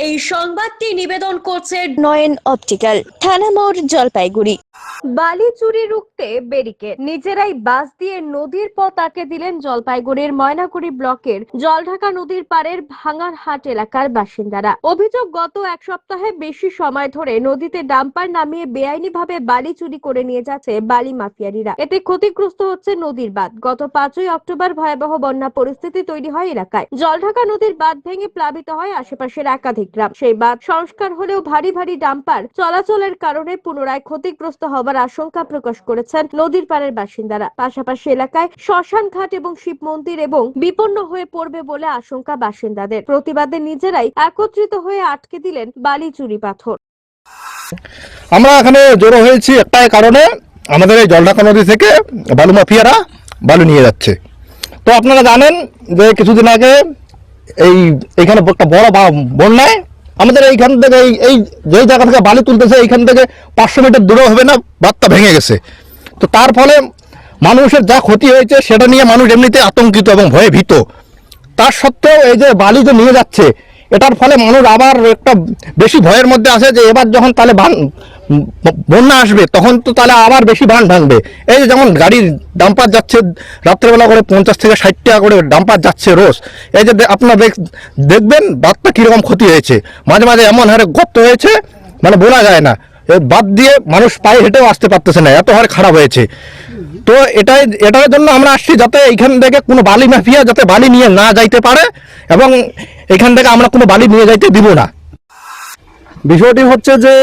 এই সংবাদটি নিবেদন করছে নয়ন অপটিক্যাল, থানা মোড়, জলপাইগুড়ি। বালি চুরি রুখতে ব্যারিকেড, নিজেরাই বাস দিয়ে নদীর পথ আটকে দিলেন জলপাইগুড়ির ময়নাগুড়ি ব্লকের জলঢাকা নদীর পাড়ের ভাঙারহাট এলাকার বাসিন্দারা। অভিযোগ, গত এক সপ্তাহে বেশি সময় ধরে নদীতে ডাম্পার নামিয়ে বেআইনিভাবে বালি চুরি করে নিয়ে যাচ্ছে বালি মাফিয়ারিরা। এতে ক্ষতিগ্রস্ত হচ্ছে নদীর বাঁধ। গত 5ই অক্টোবর ভয়াবহ বন্যা পরিস্থিতি তৈরি হয় এলাকায়। জলঢাকা নদীর বাঁধ ভেঙে প্লাবিত হয় আশেপাশের একাধিক গ্রাম। সেই বাঁধ সংস্কার হলেও ভারী ভারী ডাম্পার চলাচলের কারণে পুনরায় ক্ষতিগ্রস্ত হবার আশঙ্কা প্রকাশ করেছেন নদীর পাড়ের বাসিন্দারা। পাশাপাশি এলাকায় শ্মশান ঘাট এবং শিব মন্দির এবং বিপন্ন হয়ে পড়বে বলে আশঙ্কা বাসিন্দাদের। প্রতিবাদে নিজেরাই একত্রিত হয়ে আটকে দিলেন বালি চুরি পাথর। আমরা এখানে জড়ো হয়েছি একটাই কারণে, আমাদের এই জলঢাকা নদী থেকে বালু মাফিয়ারা বালু নিয়ে যাচ্ছে। তো আপনারা জানেন যে কিছুদিন আগে এইখানে একটা বড় বন্যায় আমাদের এইখান থেকে এই যে জায়গা থেকে বালি তুলতেছে এইখান থেকে 500 মিটার দূরে হবে না বাঁধটা ভেঙে গেছে। তো তার ফলে মানুষের যা ক্ষতি হয়েছে সেটা নিয়ে মানুষ এমনিতে আতঙ্কিত এবং ভয়ে ভীত। তার সত্ত্বেও এই যে বালি যে নিয়ে যাচ্ছে এটার ফলে মানুষ আবার একটা বেশি ভয়ের মধ্যে আছে যে এবার যখন তাহলে বন্যা আসবে তখন তো তাহলে আবার বেশি বাঁধ ভাঙবে। এই যে যেমন গাড়ির ডাম্পার যাচ্ছে রাত্রেবেলা করে 50 থেকে 60 টাকা করে ডাম্পার যাচ্ছে রোজ। এই যে আপনারা দেখবেন বাঁধটা কীরকম ক্ষতি হয়েছে, মাঝে মাঝে এমন হারে গর্ত হয়েছে মানে বলা যায় না। বাদ দিয়ে মানুষ পায়ে হেঁটেও আসতে পারতেছে না, এত হারে খারাপ হয়েছে। তো এটার জন্য আমরা আসছি যাতে এইখান থেকে কোনো বালি মাফিয়া যাতে বালি নিয়ে না যাইতে পারে এবং এখান থেকে আমরা কোনো বালি নিয়ে যাইতে দিব না। বিষয়টি হচ্ছে যে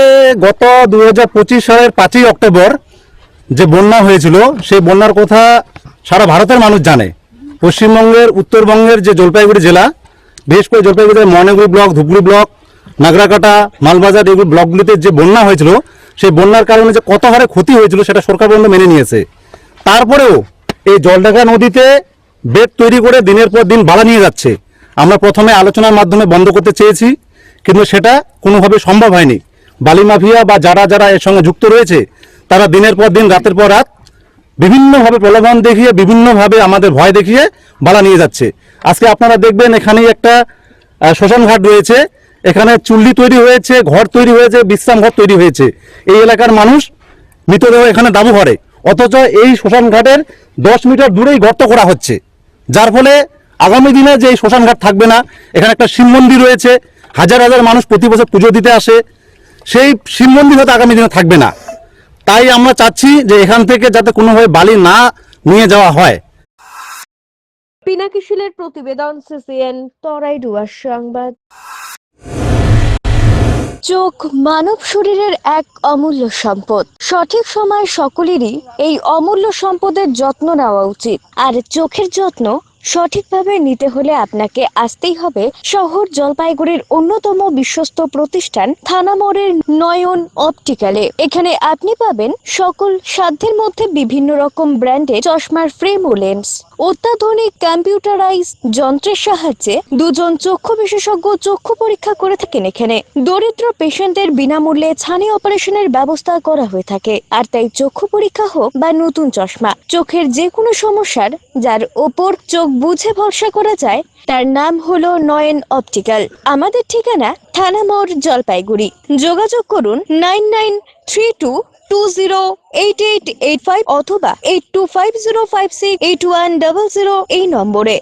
গত 2025 সালের 5ই অক্টোবর যে বন্যা হয়েছিল সেই বন্যার কথা সারা ভারতের মানুষ জানে। পশ্চিমবঙ্গের উত্তরবঙ্গের যে জলপাইগুড়ি জেলা, বিশেষ করে জলপাইগুড়ির ময়নাগুড়ি ব্লক, ধুপগুড়ি ব্লক, নাগরাকাটা, মালবাজার এগুলো ব্লকগুলিতে যে বন্যা হয়েছিল সেই বন্যার কারণে যে কত হারে ক্ষতি হয়েছিল সেটা সরকার বন্ধ মেনে নিয়েছে। তারপরেও এই জলঢাকা নদীতে বেদ তৈরি করে দিনের পর দিন বাড়া নিয়ে যাচ্ছে। আমরা প্রথমে আলোচনার মাধ্যমে বন্ধ করতে চেয়েছি, কিন্তু সেটা কোনোভাবে সম্ভব হয়নি। বালি মাফিয়া বা যারা যারা এর সঙ্গে যুক্ত রয়েছে তারা দিনের পর দিন রাতের পর রাত বিভিন্নভাবে প্রলোভন দেখিয়ে বিভিন্নভাবে আমাদের ভয় দেখিয়ে বাড়া নিয়ে যাচ্ছে। আজকে আপনারা দেখবেন এখানেই একটা শ্মশান ঘাট রয়েছে, এখানে চুল্লি তৈরি হয়েছে, ঘর তৈরি হয়েছে, বিশ্রাম ঘর তৈরি হয়েছে। এই এলাকার মানুষ মৃতদেহ এখানে দাবু করে, অথচ এই শ্মশান ঘাটের 10 মিটার দূরেই গর্ত করা হচ্ছে, যার ফলে আগামী দিনে যে এই শ্মশান ঘাট থাকবে না। এখানে একটা শিব মন্দির রয়েছে, হাজার হাজার মানুষ প্রতি বছর পুজো দিতে আসে, সেই শিব মন্দির হয়তো আগামী দিনে থাকবে না। তাই আমরা চাচ্ছি যে এখান থেকে যাতে কোনোভাবে বালি না নিয়ে যাওয়া হয়। পিনাকি শীলের প্রতিবেদন, সিসিএন তরাইডুয়ার সংবাদ। চোখ মানব শরীরের এক অমূল্য সম্পদ। সঠিক সময় সকলেরই এই অমূল্য সম্পদের যত্ন নেওয়া উচিত। আর চোখের যত্ন সঠিকভাবে নিতে হলে আপনাকে আসতেই হবে শহর জলপাইগুড়ির অন্যতম বিশ্বস্ত প্রতিষ্ঠান থানা মোড়ের নয়ন অপটিক্যালে। এখানে আপনি পাবেন সকল সাধ্যের মধ্যে বিভিন্ন রকম ব্র্যান্ডের চশমার ফ্রেম ও লেন্স। অত্যাধুনিক কম্পিউটারাইজ যন্ত্রের সাহায্যে 2জন চক্ষু বিশেষজ্ঞ চক্ষু পরীক্ষা করে থাকেন এখানে। দরিদ্র পেশেন্টদের বিনামূল্যে ছানি অপারেশনের ব্যবস্থা করা হয়ে থাকে। আর তাই চক্ষু পরীক্ষা হোক বা নতুন চশমা, চোখের যে কোনো সমস্যার যার ওপর চোখ বুঝে ভরসা করা যায় তার নাম হলো নয়ন অপটিক্যাল। আমাদের ঠিকানা থানা মোড়, জলপাইগুড়ি। যোগাযোগ করুন 9932208885 অথবা 8250568100 এই নম্বরে।